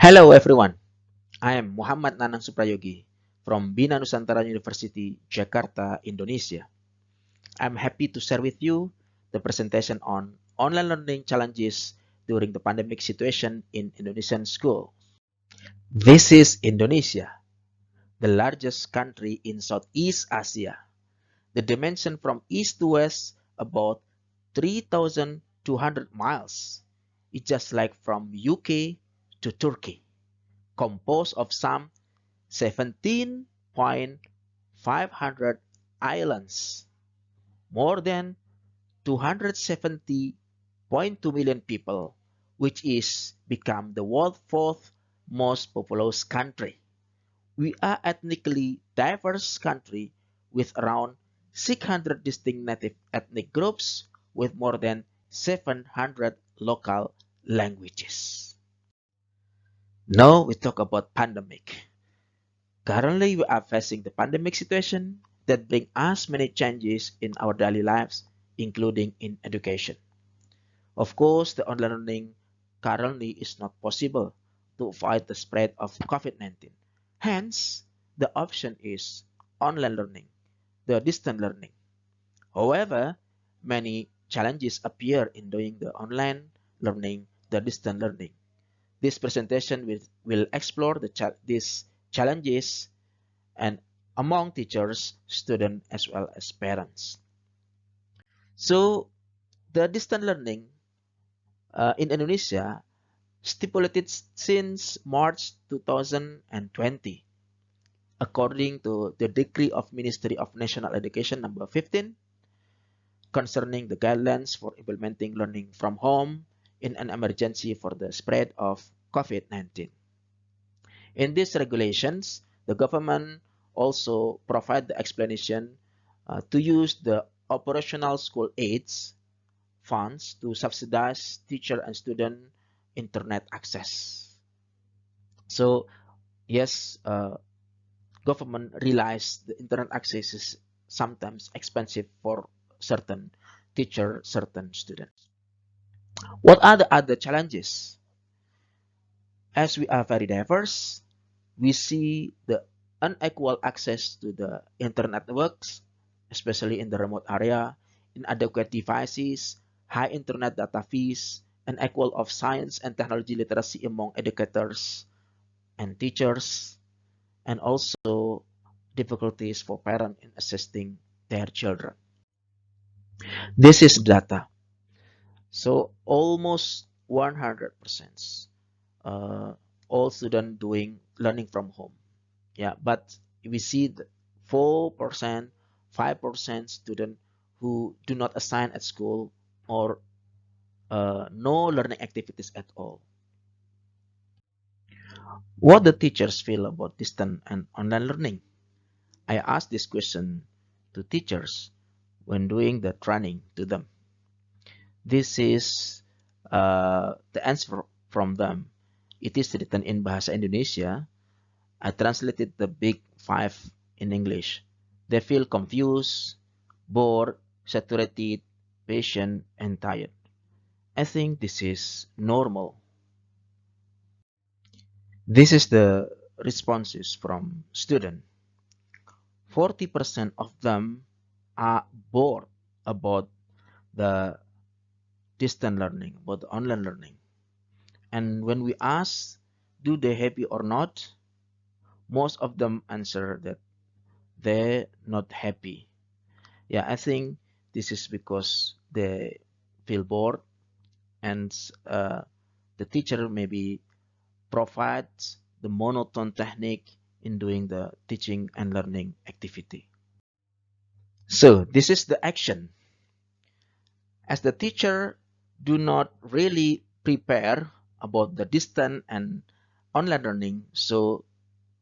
Hello everyone, I am Muhammad Nanang Suprayogi from Bina Nusantara University, Jakarta, Indonesia. I'm happy to share with you the presentation on online learning challenges during the pandemic situation in Indonesian school. This is Indonesia, the largest country in Southeast Asia. The dimension from east to west about 3,200 miles. It's just like from UK to Turkey, composed of some 17,500 islands, more than 270.2 million people, which is become the world's fourth most populous country. We are ethnically diverse country with around 600 distinct native ethnic groups with more than 700 local languages. Now we talk about pandemic. Currently, we are facing the pandemic situation that bring us many changes in our daily lives, including in education. Of course, the online learning currently is not possible to fight the spread of COVID-19. Hence, the option is online learning, the distant learning. However, many challenges appear in doing the online learning, the distant learning. This presentation will explore these challenges and among teachers, students, as well as parents. So the distant learning in Indonesia stipulated since March 2020, according to the decree of Ministry of National Education number 15 concerning the guidelines for implementing learning from home in an emergency for the spread of COVID-19. In these regulations, the government also provide the explanation to use the operational school aids funds to subsidize teacher and student internet access. So yes, government realize the internet access is sometimes expensive for certain teacher, certain students. What are the other challenges? As we are very diverse, we see the unequal access to the internet networks, especially in the remote area, inadequate devices, high internet data fees, and equal of science and technology literacy among educators and teachers, and also difficulties for parents in assisting their children. This is data. So almost 100% all students doing learning from home. Yeah, but we see 4%, 5% student who do not assign at school or no learning activities at all. What the teachers feel about distant and online learning? I asked this question to teachers when doing the training to them. This is the answer from them. It is written in Bahasa Indonesia. I translated the big five in English. They feel confused, bored, saturated, patient, and tired. I think this is normal. This is the responses from student. 40% of them are bored about the distant learning, about the online learning. And when we ask, do they happy or not? Most of them answer that they're not happy. Yeah, I think this is because they feel bored and the teacher maybe provides the monotone technique in doing the teaching and learning activity. So this is the action. As the teacher do not really prepare about the distant and online learning, so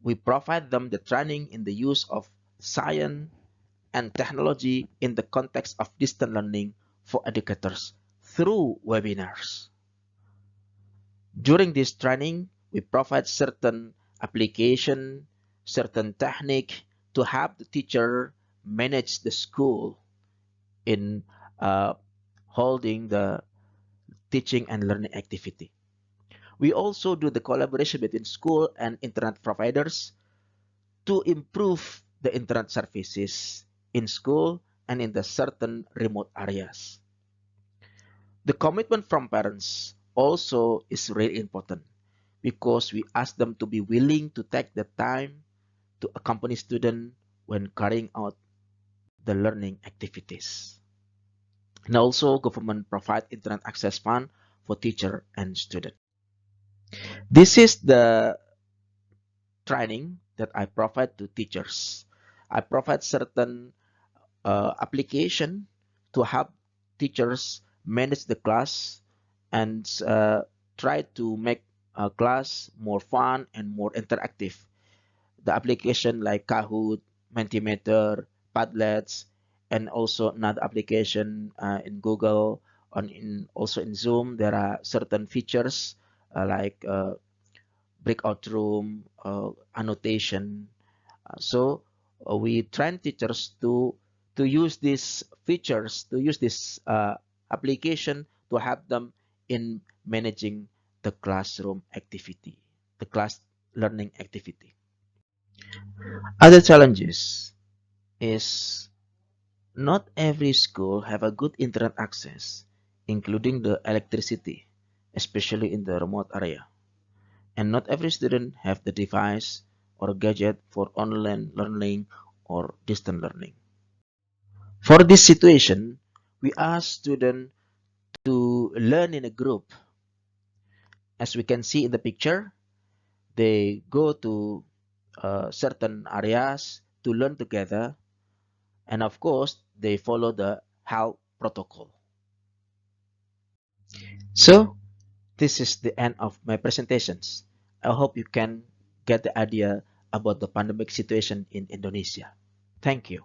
we provide them the training in the use of science and technology in the context of distant learning for educators through webinars. During this training, we provide certain application, certain technique to help the teacher manage the school in holding the teaching and learning activity. We also do the collaboration between school and internet providers to improve the internet services in school and in the certain remote areas. The commitment from parents also is really important because we ask them to be willing to take the time to accompany students when carrying out the learning activities. And also government provide internet access fund for teacher and student. This is the training that I provide to teachers. I provide certain application to help teachers manage the class and try to make a class more fun and more interactive. The application like Kahoot, Mentimeter, Padlets, and also another application in Google, also in Zoom, there are certain features like breakout room, annotation. We train teachers to use these features, to use this application to help them in managing the classroom activity, the class learning activity. Other challenges is not every school have a good internet access, including the electricity, especially in the remote area. And not every student have the device or gadget for online learning or distant learning. For this situation, we ask students to learn in a group. As we can see in the picture, they go to certain areas to learn together, and of course, they follow the health protocol. So, this is the end of my presentations. I hope you can get the idea about the pandemic situation in Indonesia. Thank you.